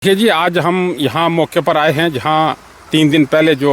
देखिए जी, आज हम यहाँ मौके पर आए हैं जहाँ 3 दिन पहले जो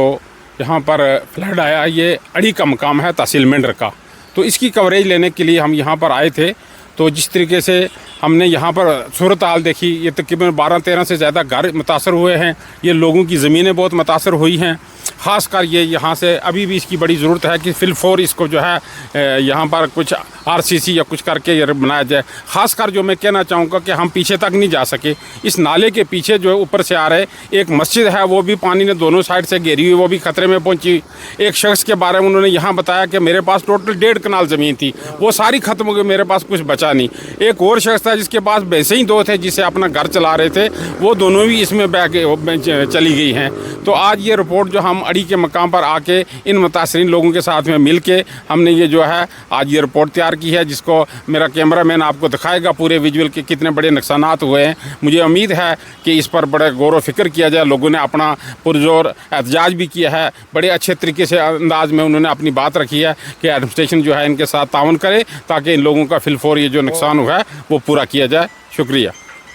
यहाँ पर फ्लड आया। ये अड़ी का मकाम है तहसील मेंढर का। तो इसकी कवरेज लेने के लिए हम यहाँ पर आए थे। तो जिस तरीके से हमने यहाँ पर सूरत हाल देखी, ये तकरीबन 12-13 से ज़्यादा घर मुतासर हुए हैं। ये लोगों की ज़मीनें बहुत मुतासर हुई हैं। ख़ासकर ये यहाँ से अभी भी इसकी बड़ी ज़रूरत है कि फिलफोर इसको जो है यहाँ पर कुछ आरसीसी या कुछ करके ये बनाया जाए। ख़ासकर जो मैं कहना चाहूँगा कि हम पीछे तक नहीं जा सके। इस नाले के पीछे जो है ऊपर से आ रहे एक मस्जिद है, वो भी पानी ने दोनों साइड से घेरी हुई, वो भी ख़तरे में पहुँची। एक शख्स के बारे में उन्होंने यहाँ बताया कि मेरे पास टोटल 1.5 कनाल ज़मीन थी, वो सारी ख़त्म हो गई, मेरे पास कुछ बचा नहीं। एक और शख्स था जिसके पास वैसे ही 2 थे, जिसे अपना घर चला रहे थे, वो दोनों भी इसमें बह के चली गई हैं। तो आज ये रिपोर्ट जो हम अड़ी के मकाम पर आके इन मुतासरीन लोगों के साथ में मिल के हमने ये जो है आज ये रिपोर्ट तैयार की है, जिसको मेरा कैमरामैन आपको दिखाएगा पूरे विजुअल के कितने बड़े नुकसानात हुए हैं। मुझे उम्मीद है कि इस पर बड़े गौर व फिक्र किया जाए। लोगों ने अपना पुरजोर एहतजाज भी किया है, बड़े अच्छे तरीके से अंदाज में उन्होंने अपनी बात रखी है कि एडमिनिस्ट्रेशन जो है इनके साथ ताउन करे ताकि इन लोगों का फिलफोर ये जो नुकसान हुआ है वो पूरा किया जाए। शुक्रिया।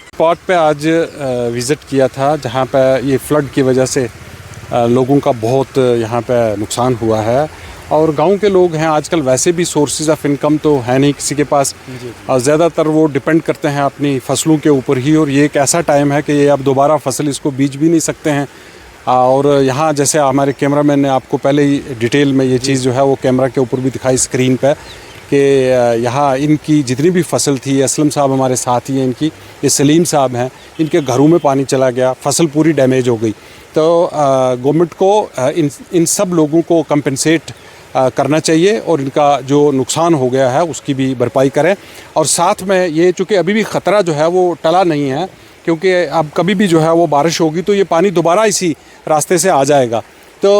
स्पॉट पे आज विज़िट किया था जहाँ पे ये फ्लड की वजह से लोगों का बहुत यहाँ पे नुकसान हुआ है। और गांव के लोग हैं, आजकल वैसे भी सोर्सेज ऑफ इनकम तो है नहीं किसी के पास, ज़्यादातर वो डिपेंड करते हैं अपनी फसलों के ऊपर ही। और ये एक ऐसा टाइम है कि ये अब दोबारा फसल इसको बीज भी नहीं सकते हैं। और यहाँ जैसे हमारे कैमरामैन ने आपको पहले ही डिटेल में ये चीज़ जो है वो कैमरा के ऊपर भी दिखाई स्क्रीन पे कि यहाँ इनकी जितनी भी फसल थी, असलम साहब हमारे साथ ही हैं, इनकी ये सलीम साहब हैं, इनके घरों में पानी चला गया, फसल पूरी डैमेज हो गई। तो गवर्नमेंट को इन सब लोगों को कंपनसेट करना चाहिए और इनका जो नुकसान हो गया है उसकी भी भरपाई करें। और साथ में ये चूँकि अभी भी ख़तरा जो है वो टला नहीं है, क्योंकि अब कभी भी जो है वो बारिश होगी तो ये पानी दोबारा इसी रास्ते से आ जाएगा। तो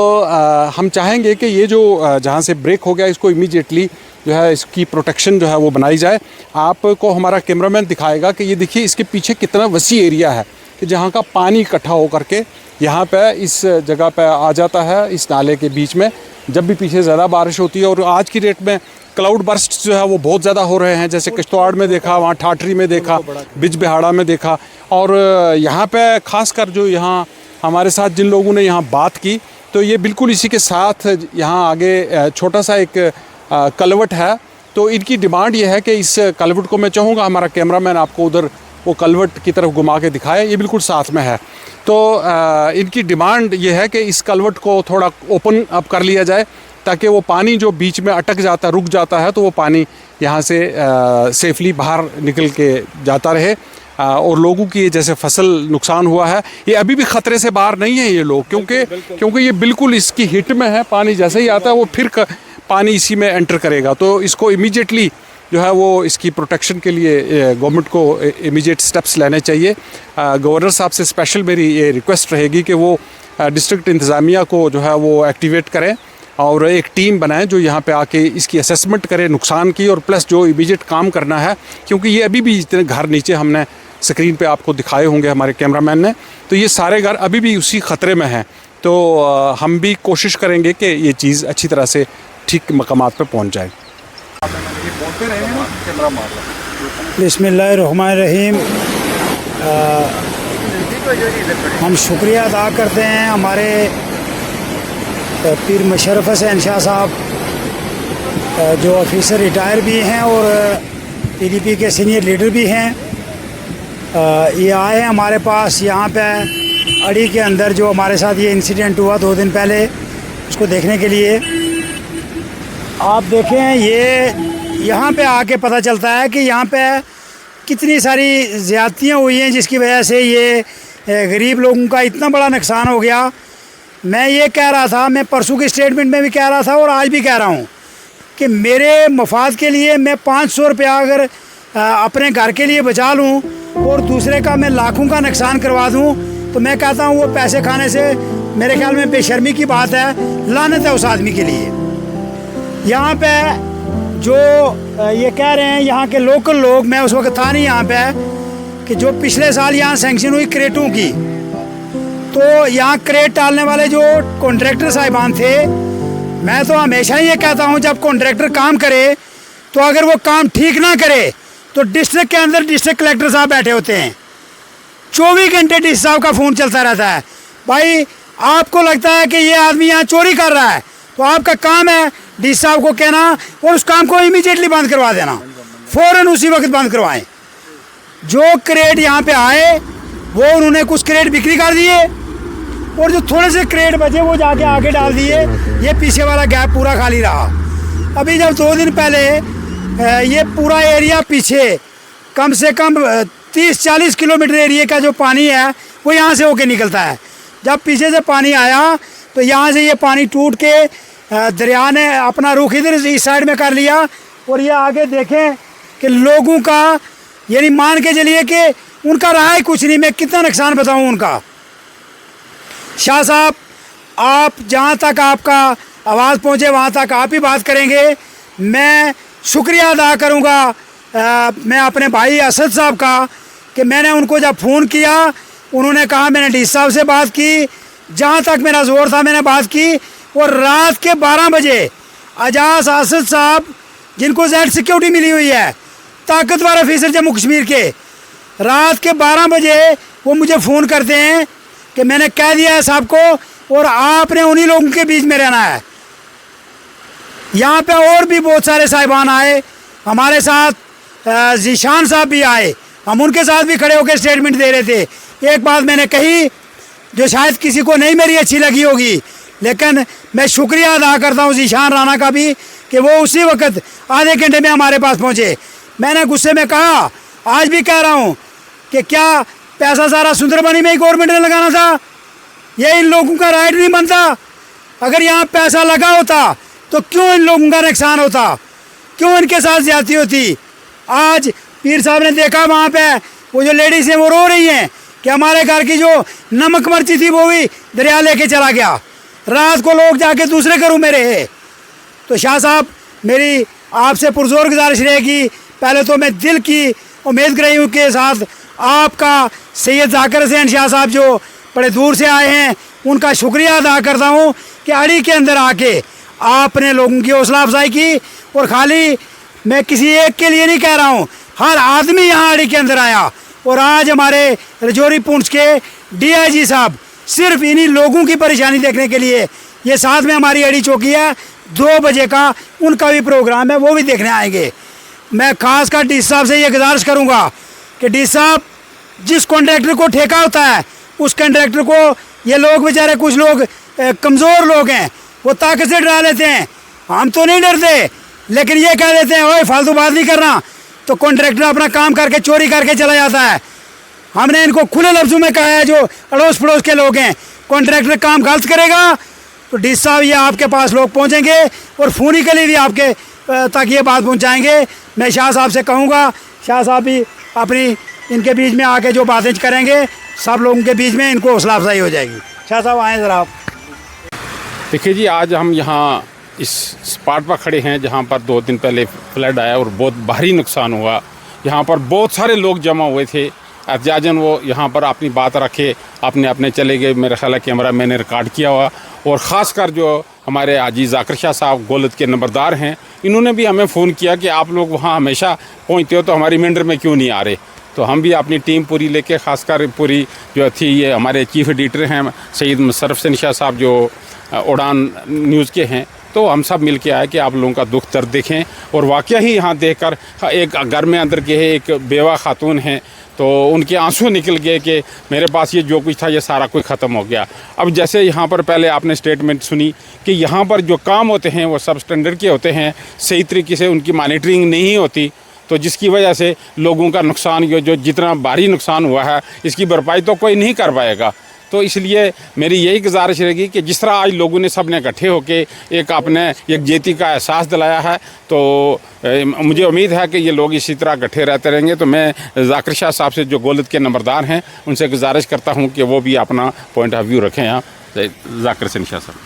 हम चाहेंगे कि ये जो जहाँ से ब्रेक हो गया इसको इमीडिएटली जो है इसकी प्रोटेक्शन जो है वो बनाई जाए। आपको हमारा कैमरामैन दिखाएगा कि ये देखिए इसके पीछे कितना वसी एरिया है कि जहाँ का पानी इकट्ठा हो करके यहाँ पे इस जगह पे आ जाता है, इस नाले के बीच में। जब भी पीछे ज़्यादा बारिश होती है और आज की डेट में क्लाउड बर्स्ट जो है वो बहुत ज़्यादा हो रहे हैं, जैसे किश्तवाड़ में देखा, वहाँ ठाठरी में देखा, बिजबिहाड़ा में देखा। और यहाँ पे ख़ासकर जो यहाँ हमारे साथ जिन लोगों ने यहाँ बात की, तो ये बिल्कुल इसी के साथ यहाँ आगे छोटा सा एक कलवट है। तो इनकी डिमांड ये है कि इस कलवट को, मैं चाहूँगा हमारा कैमरामैन आपको उधर वो कलवट की तरफ घुमा के दिखाए, ये बिल्कुल साथ में है। तो इनकी डिमांड ये है कि इस कलवट को थोड़ा ओपन अप कर लिया जाए ताकि वो पानी जो बीच में अटक जाता, रुक जाता है, तो वो पानी यहाँ से सेफली बाहर निकल के जाता रहे। और लोगों की जैसे फसल नुकसान हुआ है, ये अभी भी ख़तरे से बाहर नहीं है ये लोग, क्योंकि ये बिल्कुल इसकी हिट में है। पानी जैसे ही आता है वो फिर पानी इसी में एंटर करेगा। तो इसको इमीडिएटली जो है वो इसकी प्रोटेक्शन के लिए गवर्नमेंट को इमीडिएट स्टेप्स लेने चाहिए। गवर्नर साहब से स्पेशल मेरी ये रिक्वेस्ट रहेगी कि वो डिस्ट्रिक्ट इंतज़ामिया को जो है वो एक्टिवेट करें और एक टीम बनाएं जो यहाँ पे आके इसकी असेसमेंट करे नुकसान की, और प्लस जो इमीडिएट काम करना है, क्योंकि ये अभी भी जितने घर नीचे हमने स्क्रीन पे आपको दिखाए होंगे हमारे कैमरामैन ने, तो ये सारे घर अभी भी उसी ख़तरे में हैं। तो हम भी कोशिश करेंगे कि ये चीज़ अच्छी तरह से ठीक मकामात पर पहुँच जाए। बिस्मिल्लाहिर्रहमानिर्रहीम। हम शुक्रिया अदा करते हैं हमारे पीर मुशर्रफ हसन शाह साहब, जो ऑफिसर रिटायर भी हैं और पीडीपी के सीनियर लीडर भी हैं। ये आए हैं हमारे पास यहाँ पे अड़ी के अंदर जो हमारे साथ ये इंसिडेंट हुआ 2 दिन पहले, उसको देखने के लिए। आप देखें, ये यहाँ पे आके पता चलता है कि यहाँ पे कितनी सारी ज़्यादतियाँ हुई हैं जिसकी वजह से ये गरीब लोगों का इतना बड़ा नुकसान हो गया। मैं ये कह रहा था, मैं परसों के स्टेटमेंट में भी कह रहा था और आज भी कह रहा हूँ कि मेरे मफाद के लिए मैं 500 रुपया अगर अपने घर के लिए बचा लूँ और दूसरे का मैं लाखों का नुकसान करवा दूँ, तो मैं कहता हूँ वो पैसे खाने से मेरे ख्याल में बेशर्मी की बात है, लानत है उस आदमी के लिए। यहाँ पे जो ये कह रहे हैं यहाँ के लोकल लोग, मैं उस वक्त था नहीं यहाँ पे, कि जो पिछले साल यहाँ सैंक्शन हुई क्रेटों की, तो यहाँ क्रेट डालने वाले जो कॉन्ट्रैक्टर साहिबान थे, मैं तो हमेशा ही ये कहता हूँ जब कॉन्ट्रैक्टर काम करे तो अगर वो काम ठीक ना करे तो डिस्ट्रिक्ट के अंदर डिस्ट्रिक्ट कलेक्टर साहब बैठे होते हैं, 24 घंटे डी साहब का फ़ोन चलता रहता है। भाई आपको लगता है कि ये आदमी यहाँ चोरी कर रहा है, तो आपका काम है डी साहब को कहना और उस काम को इमीडिएटली बंद करवा देना, फ़ौरन उसी वक्त बंद करवाएं। जो क्रेट यहाँ पे आए वो उन्होंने कुछ क्रेट बिक्री कर दिए और जो थोड़े से क्रेट बचे वो जाके आगे डाल दिए। ये पीछे वाला गैप पूरा खाली रहा। अभी जब 2 दिन पहले ये पूरा एरिया पीछे कम से कम 30-40 किलोमीटर एरिया का जो पानी है वो यहाँ से होके निकलता है। जब पीछे से पानी आया तो यहाँ से ये पानी टूट के दरिया ने अपना रुख इधर इस साइड में कर लिया और ये आगे देखें कि लोगों का यानी मान के चलिए कि उनका रहा है कुछ नहीं। मैं कितना नुकसान बताऊँ उनका। शाह साहब, आप जहाँ तक आपका आवाज़ पहुँचे वहाँ तक आप ही बात करेंगे। मैं शुक्रिया अदा करूँगा मैं अपने भाई असद साहब का कि मैंने उनको जब फ़ोन किया उन्होंने कहा मैंने डी साहब से बात की, जहाँ तक मेरा ज़ोर था मैंने बात की। और रात के 12 बजे अजाज असद साहब जिनको जेड सिक्योरिटी मिली हुई है, ताकतवर ऑफिसर जम्मू कश्मीर के, रात के 12 बजे वो मुझे फ़ोन करते हैं कि मैंने कह दिया है साहब को और आपने उन्हीं लोगों के बीच में रहना है। यहाँ पे और भी बहुत सारे साहिबान आए हमारे साथ, जीशान साहब भी आए, हम उनके साथ भी खड़े होकर स्टेटमेंट दे रहे थे। एक बात मैंने कही जो शायद किसी को नहीं मेरी अच्छी लगी होगी, लेकिन मैं शुक्रिया अदा करता हूँ जीशान राणा का भी कि वो उसी वक्त आधे घंटे में हमारे पास पहुँचे। मैंने गुस्से में कहा, आज भी कह रहा हूँ कि क्या पैसा सारा सुंदरबनी में ही गवर्नमेंट ने लगाना था? ये इन लोगों का राइट नहीं बनता। अगर यहाँ पैसा लगा होता तो क्यों इन लोगों का नुकसान होता, क्यों इनके साथ ज्यादती होती? आज पीर साहब ने देखा वहाँ पे वो जो लेडीज़ हैं वो रो रही हैं कि हमारे घर की जो नमक मिर्ची थी वो भी दरिया लेके चला गया। रात को लोग जाके दूसरे घरों में रहे। तो शाह साहब, मेरी आपसे पुरजोर गुजारिश रहेगी, पहले तो मैं दिल की उम्मीद गरीयों के साथ आपका सैयद जाकिर हुसैन शाह साहब जो बड़े दूर से आए हैं उनका शुक्रिया अदा करता हूँ कि अड़ी के अंदर आके आपने लोगों की हौसला अफजाई की। और खाली मैं किसी एक के लिए नहीं कह रहा हूँ, हर आदमी यहाँ अड़ी के अंदर आया। और आज हमारे रजौरी पुंछ के DIG साहब सिर्फ इन्हीं लोगों की परेशानी देखने के लिए, ये साथ में हमारी अड़ी चौकी है 2 बजे का उनका भी प्रोग्राम है, वो भी देखने आएंगे। मैं खास कर डी साहब से ये गुजारिश करूँगा कि डी साहब, जिस कॉन्ट्रैक्टर को ठेका होता है उस कॉन्ट्रैक्टर को ये लोग बेचारे कुछ लोग कमज़ोर लोग हैं वो ताकत से डरा लेते हैं। हम तो नहीं डरते, लेकिन ये कह देते हैं ओए फालतू बात नहीं करना, तो कॉन्ट्रैक्टर अपना काम करके चोरी करके चला जाता है। हमने इनको खुले लफ्ज़ों में कहा है, जो अड़ोस पड़ोस के लोग हैं, कॉन्ट्रैक्टर काम गलत करेगा तो डी साहब ये आपके पास लोग पहुँचेंगे और फ़ोनी के लिए भी आपके तक ये बात पहुँचाएँगे। मैं शाह साहब से कहूँगा, शाह साहब भी अपनी इनके बीच में आके जो बातें करेंगे सब लोगों के बीच में इनको हौसला अफजाई हो जाएगी। शाह साहब आएँ ज़रा आप। देखिए जी, आज हम यहाँ इस स्पॉट पर खड़े हैं जहाँ पर 2 दिन पहले फ्लड आया और बहुत भारी नुकसान हुआ। यहाँ पर बहुत सारे लोग जमा हुए थे। एहतियाजन वो यहाँ पर अपनी बात रखे, अपने अपने चले गए। मेरा ख्याल है कैमरा मैंने रिकॉर्ड किया हुआ। और ख़ासकर जो हमारे हाजी जाकिर शाह साहब गोलद के नंबरदार हैं, इन्होंने भी हमें फ़ोन किया कि आप लोग वहाँ हमेशा पहुँचते हो तो हमारी मेंढर में क्यों नहीं आ रहे। तो हम भी अपनी टीम पूरी लेके, ख़ासकर पूरी जो थी, ये हमारे चीफ एडिटर हैं सैयद मुशर्रफ हुसैन शाह साहब जो उड़ान न्यूज़ के हैं, तो हम सब मिल के आए कि आप लोगों का दुख दर्द देखें। और वाक़या ही यहाँ देखकर एक घर में अंदर के एक बेवा खातून हैं, तो उनके आंसू निकल गए कि मेरे पास ये जो कुछ था ये सारा कुछ ख़त्म हो गया। अब जैसे यहाँ पर पहले आपने स्टेटमेंट सुनी कि यहाँ पर जो काम होते हैं वो सब स्टैंडर्ड के होते हैं, सही तरीके से उनकी मॉनिटरिंग नहीं होती, तो जिसकी वजह से लोगों का नुकसान, जो जितना भारी नुकसान हुआ है इसकी भरपाई तो कोई नहीं कर पाएगा। तो इसलिए मेरी यही गुजारिश रहेगी कि जिस तरह आज लोगों ने सब ने इकट्ठे होकर एक अपने यकजहती का एहसास दिलाया है, तो मुझे उम्मीद है कि ये लोग इसी तरह इकट्ठे रहते रहेंगे। तो मैं जाकिर शाह साहब से जो गोलद के नंबरदार हैं उनसे गुजारिश करता हूँ कि वो भी अपना पॉइंट ऑफ व्यू रखें। यहाँ जाकिर हुसैन शाह साहब,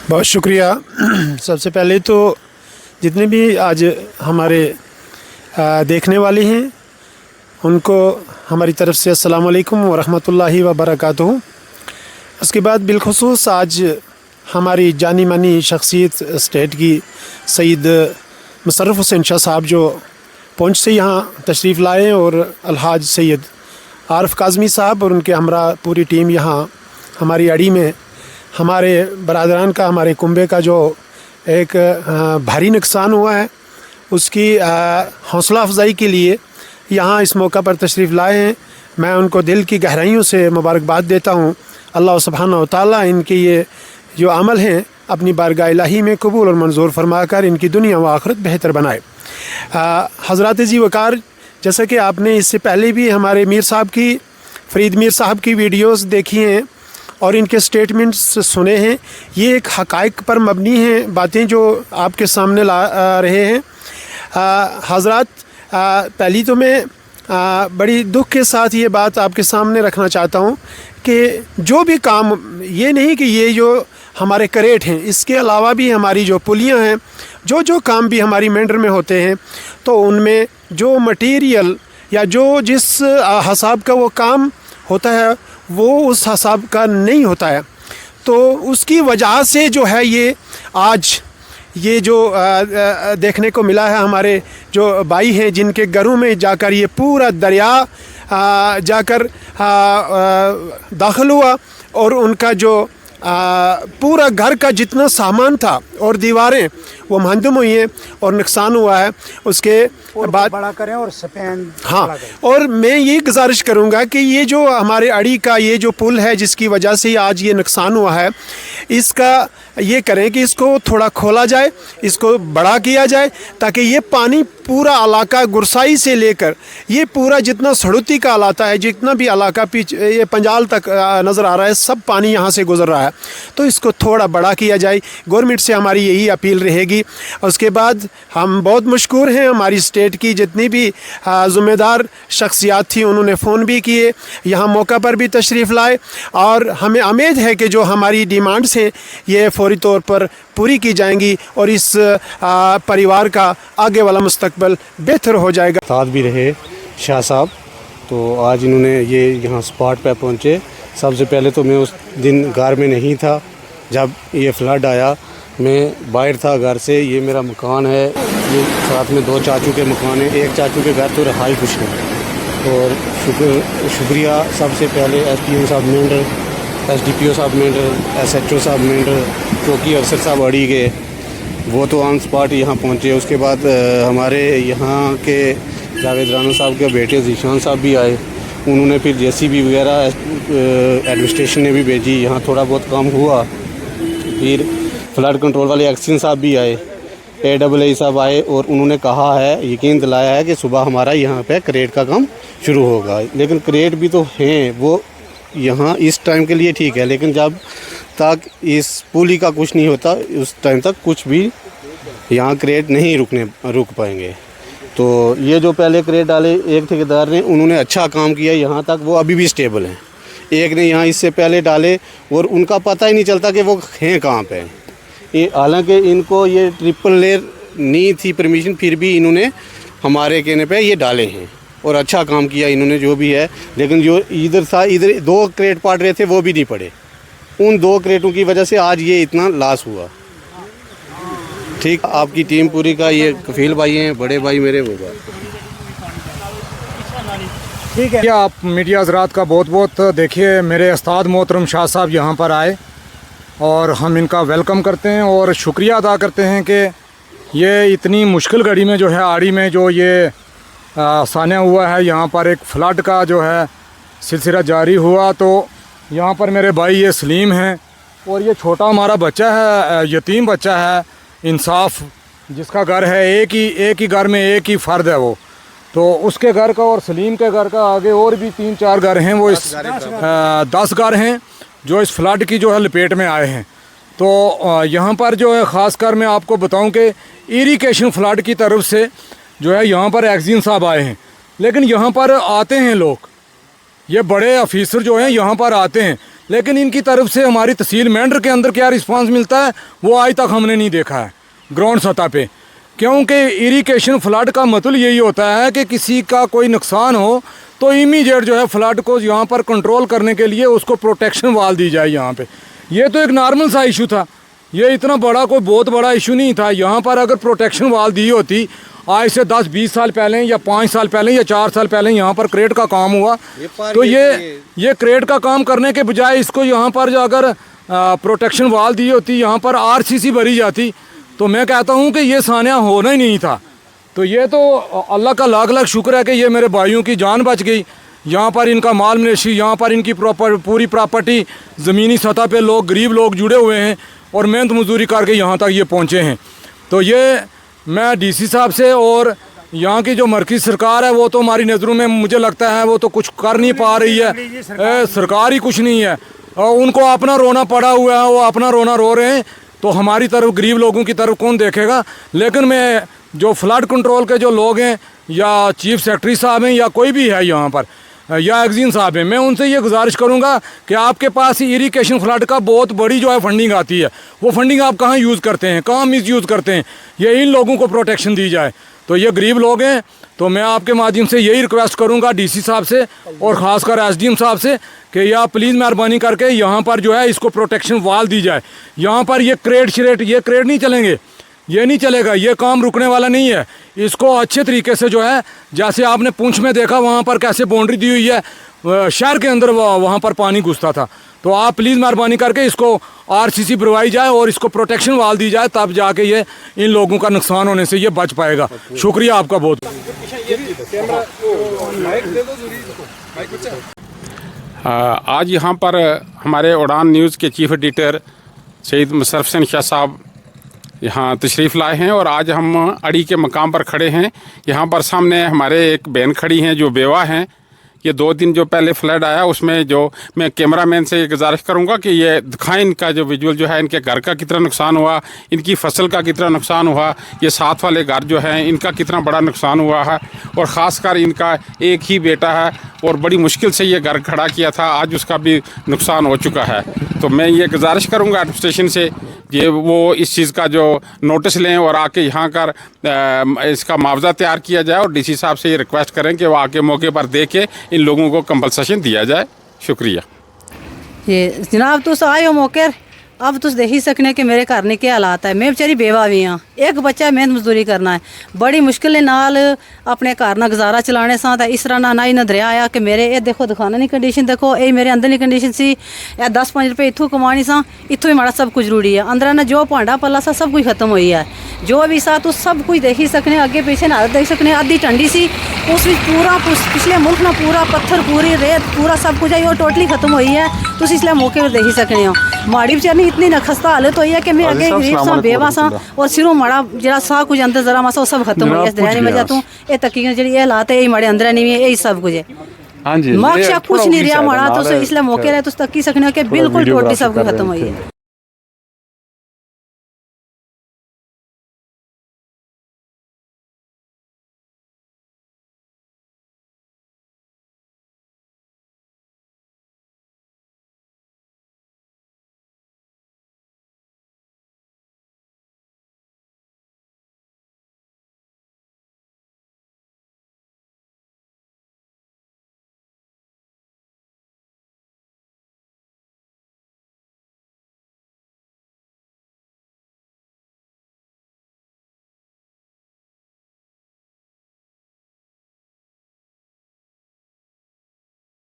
बहुत शुक्रिया। सबसे पहले तो जितने भी आज हमारे देखने वाले हैं उनको हमारी तरफ से अस्सलाम वालेकुम व रहमतुल्लाहि व बरकातुहू। उसके बाद बिलखुसूस आज हमारी जानी मानी शख्सियत स्टेट की सैयद मुशर्रफ हुसैन शाह साहब जो पुंछ से यहाँ तशरीफ़ लाए और अलहाज सैयद आरिफ काज़मी साहब और उनके हमरा पूरी टीम यहाँ हमारी अड़ी में हमारे बरादरान का, हमारे कुंबे का जो एक भारी नुकसान हुआ है उसकी हौसला अफजाई के लिए यहाँ इस मौका पर तशरीफ़ लाए हैं। मैं उनको दिल की गहराइयों से मुबारकबाद देता हूँ। अल्लाह सुब्हानहू व तआला इनके ये जो अमल हैं अपनी बारगाह इलाही में कबूल और मंजूर फरमाकर इनकी दुनिया व आखिरत बेहतर बनाए। हज़रात जी वकार, जैसा कि आपने इससे पहले भी हमारे मीर साहब की, फरीद मीर साहब की वीडियोस देखी हैं और इनके स्टेटमेंट्स सुने हैं, ये एक हक़ाइक़ पर मबनी हैं बातें जो आपके सामने ला रहे हैं। हज़रात, पहली तो मैं बड़ी दुख के साथ ये बात आपके सामने रखना चाहता हूँ कि जो भी काम, ये नहीं कि ये जो हमारे करेट हैं, इसके अलावा भी हमारी जो पुलियाँ हैं, जो काम भी हमारी मेंढर में होते हैं, तो उनमें जो मटेरियल या जो जिस हिसाब का वो काम होता है वो उस हिसाब का नहीं होता है। तो उसकी वजह से जो है ये आज ये जो देखने को मिला है, हमारे जो भाई हैं जिनके घरों में जाकर ये पूरा दरिया जाकर दाखिल हुआ और उनका जो पूरा घर का जितना सामान था और दीवारें वो मंहदम हुई हैं और नुकसान हुआ है। उसके बाद बड़ा करें और स्पैन, हाँ, और मैं ये गुजारिश करूँगा कि ये जो हमारे अड़ी का ये जो पुल है जिसकी वजह से आज ये नुकसान हुआ है, इसका ये करें कि इसको थोड़ा खोला जाए, इसको बड़ा किया जाए ताकि ये पानी पूरा इलाका गुरसाई से लेकर ये पूरा जितना सड़ुती का इलाका है, जितना भी इलाका पीछे ये पंजाल तक नज़र आ रहा है, सब पानी यहाँ से गुजर रहा है, तो इसको थोड़ा बड़ा किया जाए। गवर्नमेंट से हमारी यही अपील रहेगी। उसके बाद हम बहुत मशकूर हैं, हमारी स्टेट की जितनी भी ज़िम्मेदार शख्सियात थी उन्होंने फ़ोन भी किए, यहाँ मौका पर भी तशरीफ़ लाए और हमें उम्मीद है कि जो हमारी डिमांड्स हैं ये फौरी तौर पर पूरी की जाएंगी और इस परिवार का आगे वाला मुस्तकबिल बेहतर हो जाएगा। साथ भी रहे शाह साहब, तो आज इन्होंने ये यहाँ स्पॉट पे पहुँचे। सबसे पहले तो मैं उस दिन घर में नहीं था जब ये फ्लड आया, मैं बाहर था घर से। ये मेरा मकान है, ये साथ में दो चाचू के मकान हैं, एक चाचू के घर तो रहा ही कुछ नहीं। और शुक्रिया सबसे पहले SPO साहब मेंढर, SDPO साहब मेंढर, SHO साहब मेंढर, चौकी अफसर साहब अड़ी के, वो तो ऑन स्पॉट यहाँ पहुँचे। उसके बाद हमारे यहाँ के जावेद राना साहब के बेटे जीशान साहब भी आए, उन्होंने फिर JCB वगैरह एडमिनिस्ट्रेशन ने भी भेजी, यहाँ थोड़ा बहुत काम हुआ। फिर फ्लड कंट्रोल वाले एक्शन साहब भी आए, AAA साहब आए और उन्होंने कहा है, यकीन दिलाया है कि सुबह हमारा यहाँ पे क्रेट का काम शुरू होगा। लेकिन क्रेट भी तो हैं, वो यहाँ इस टाइम के लिए ठीक है, लेकिन जब तक इस पुली का कुछ नहीं होता उस टाइम तक कुछ भी यहाँ क्रेट नहीं रुक पाएंगे। तो ये जो पहले क्रेट डाले एक ठेकेदार ने, उन्होंने अच्छा काम किया, यहाँ तक वो अभी भी स्टेबल हैं। एक ने यहाँ इससे पहले डाले और उनका पता ही नहीं चलता कि वो हैं कहाँ पे। ये हालांकि इनको ये ट्रिपल लेयर नहीं थी परमिशन, फिर भी इन्होंने हमारे कहने पे ये डाले हैं और अच्छा काम किया इन्होंने जो भी है। लेकिन जो इधर था, इधर 2 क्रेट पड़ रहे थे वो भी नहीं पड़े, उन 2 क्रेटों की वजह से आज ये इतना लॉस हुआ। ठीक, आपकी टीम पूरी का, ये कफील भाई हैं, बड़े भाई मेरे होगा। ठीक है। आप मीडिया हज़रात का बहुत बहुत देखिए, मेरे उस्ताद मोहतरम शाह साहब यहाँ पर आए और हम इनका वेलकम करते हैं और शुक्रिया अदा करते हैं कि ये इतनी मुश्किल घड़ी में जो है आड़ी में जो ये सान्या हुआ है, यहाँ पर एक फ़्लड का जो है सिलसिला जारी हुआ। तो यहाँ पर मेरे भाई ये सलीम हैं और ये छोटा हमारा बच्चा है, यतीम बच्चा है इंसाफ, जिसका घर है एक ही घर में एक ही फ़र्द है वो, तो उसके घर का और सलीम के घर का आगे और भी 3-4 घर हैं, वो इस 10 घर हैं जो इस फ्लड की जो है लपेट में आए हैं। तो यहाँ पर जो है ख़ासकर मैं आपको बताऊं कि इरिगेशन फ्लड की तरफ से जो है यहाँ पर एक्जीन साहब आए हैं, लेकिन यहाँ पर आते हैं लोग, ये बड़े ऑफिसर जो हैं यहाँ पर आते हैं, लेकिन इनकी तरफ से हमारी तहसील मेंढर के अंदर क्या रिस्पांस मिलता है वो आज तक हमने नहीं देखा है ग्राउंड सतह पे। क्योंकि इरिगेशन फ्लड का मतलब यही होता है कि किसी का कोई नुकसान हो तो इमीडिएट जो है फ्लड को यहाँ पर कंट्रोल करने के लिए उसको प्रोटेक्शन वाल दी जाए यहाँ पे। ये तो एक नॉर्मल सा इशू था, ये इतना बड़ा कोई बहुत बड़ा इशू नहीं था। यहाँ पर अगर प्रोटेक्शन वाल दी होती, आज से 10-20 साल पहले या 5 साल पहले या 4 साल पहले यहाँ पर क्रेट का काम हुआ। तो ये क्रेट का काम करने के बजाय इसको यहाँ पर जो अगर प्रोटेक्शन वाल दी होती, यहाँ पर RCC भरी जाती, तो मैं कहता हूँ कि ये सान्या होना ही नहीं था। तो ये तो अल्लाह का लाख लाख शुक्र है कि ये मेरे भाइयों की जान बच गई। यहाँ पर इनका माल मवेशी, यहाँ पर इनकी पूरी प्रॉपर्टी, ज़मीनी सतह पे लोग, गरीब लोग जुड़े हुए हैं और मेहनत मजदूरी करके यहाँ तक ये पहुँचे हैं। तो ये मैं DC साहब से और यहाँ की जो मरकज़ी सरकार है वो तो हमारी नज़रों में मुझे लगता है वो तो कुछ कर नहीं पा रही है, सरकार ही कुछ नहीं है। उनको अपना रोना पड़ा हुआ है, वो अपना रोना रो रहे हैं, तो हमारी तरफ गरीब लोगों की तरफ कौन देखेगा। लेकिन मैं जो फ्लड कंट्रोल के जो लोग हैं या चीफ सेक्रेटरी साहब हैं या कोई भी है यहाँ पर या एग्जीन साहब हैं, मैं उनसे ये गुजारिश करूँगा कि आपके पास इरिगेशन फ्लड का बहुत बड़ी जो है फंडिंग आती है, वो फंडिंग आप कहाँ यूज़ करते हैं, कहाँ मिसयूज़ करते हैं, ये इन लोगों को प्रोटेक्शन दी जाए। तो ये गरीब लोग हैं, तो मैं आपके माध्यम से यही रिक्वेस्ट करूँगा DC साहब से और ख़ासकर SDM साहब से कि या प्लीज़ मेहरबानी करके यहाँ पर जो है इसको प्रोटेक्शन वाल दी जाए। यहाँ पर ये क्रेट नहीं चलेंगे, ये नहीं चलेगा, ये काम रुकने वाला नहीं है। इसको अच्छे तरीके से जो है, जैसे आपने पुंछ में देखा वहाँ पर कैसे बाउंड्री दी हुई है, शहर के अंदर वहाँ पर पानी घुसता था। तो आप प्लीज़ मेहरबानी करके इसको RCC भरवाई जाए और इसको प्रोटेक्शन वाल दी जाए, तब जाके ये इन लोगों का नुकसान होने से ये बच पाएगा। शुक्रिया आपका बहुत। आज यहाँ पर हमारे उड़ान न्यूज़ के चीफ एडिटर सईद मुशर्रफ हुसैन शाह साहब यहाँ तशरीफ़ लाए हैं और आज हम अड़ी के मकाम पर खड़े हैं। यहाँ पर सामने हमारे एक बहन खड़ी हैं जो बेवा हैं। ये 2 दिन जो पहले फ्लड आया उसमें जो मैं कैमरामैन से ये गुजारिश करूँगा कि ये दिखाएं इनका जो विजुअल जो है, इनके घर का कितना नुकसान हुआ, इनकी फसल का कितना नुकसान हुआ, ये साथ वाले घर जो हैं इनका कितना बड़ा नुकसान हुआ है। और ख़ासकर इनका एक ही बेटा है और बड़ी मुश्किल से ये घर खड़ा किया था, आज उसका भी नुकसान हो चुका है। तो मैं ये गुजारिश करूँगा एडमिनिस्ट्रेशन से ये वो इस चीज़ का जो नोटिस लें और आके यहाँ कर इसका मुआवजा तैयार किया जाए और DC साहब से ये रिक्वेस्ट करें कि वो आके मौके पर दे के इन लोगों को कंपलसेशन दिया जाए। शुक्रिया। ये जनाब तुस आए हो मौके, अब तुस देख ही सकने कि मेरे घर ने क्या हालात है। मैं बेचारी बेवा भी हाँ, एक बच्चा मेहनत मजदूरी करना है, बड़ी मुश्किल नाल अपने घर ना गुजारा चलाने सा। इस तरह ना ही ना दरिया आया कि मेरे ये देखो दिखाने की कंडीशन देखो, ये मेरे अंदर की कंडीशन सी, 10-5 रुपये इतों कमानी सा, इतों ही माड़ा सब कुछ जरूरी है। अंदर ना जो भांडा पला सा सब कुछ खत्म हुई है, जो भी सा तुस सब कुछ देख ही सकने, अगे पीछे ना देख सकने। आधी टंडी सी उस पूरा पिछले मुल्क ना पूरा पत्थर पूरी रेत पूरा सब कुछ है, वो टोटली खत्म हुई है। तुस इसलिए मौके पर देख ही सकने हो। माड़ी बेचारी इतनी न खस्ता हालत हुई है कि मैं अगे गरीब सा बेवा सा और सिरों माड़ा जरा सा कुछ अंदर जरा मासा वो सब खत्म हो गया। मैं जाता हूँ ये तकी जी ये हालात है, ये माड़े अंदर नहीं है, यही सब कुछ है। हाँ जी, मक्शा कुछ नहीं रहा माड़ा, तो इसलिए मौके रहे तो तकी सकने हो कि बिल्कुल टोटली सब कुछ खत्म हुई है।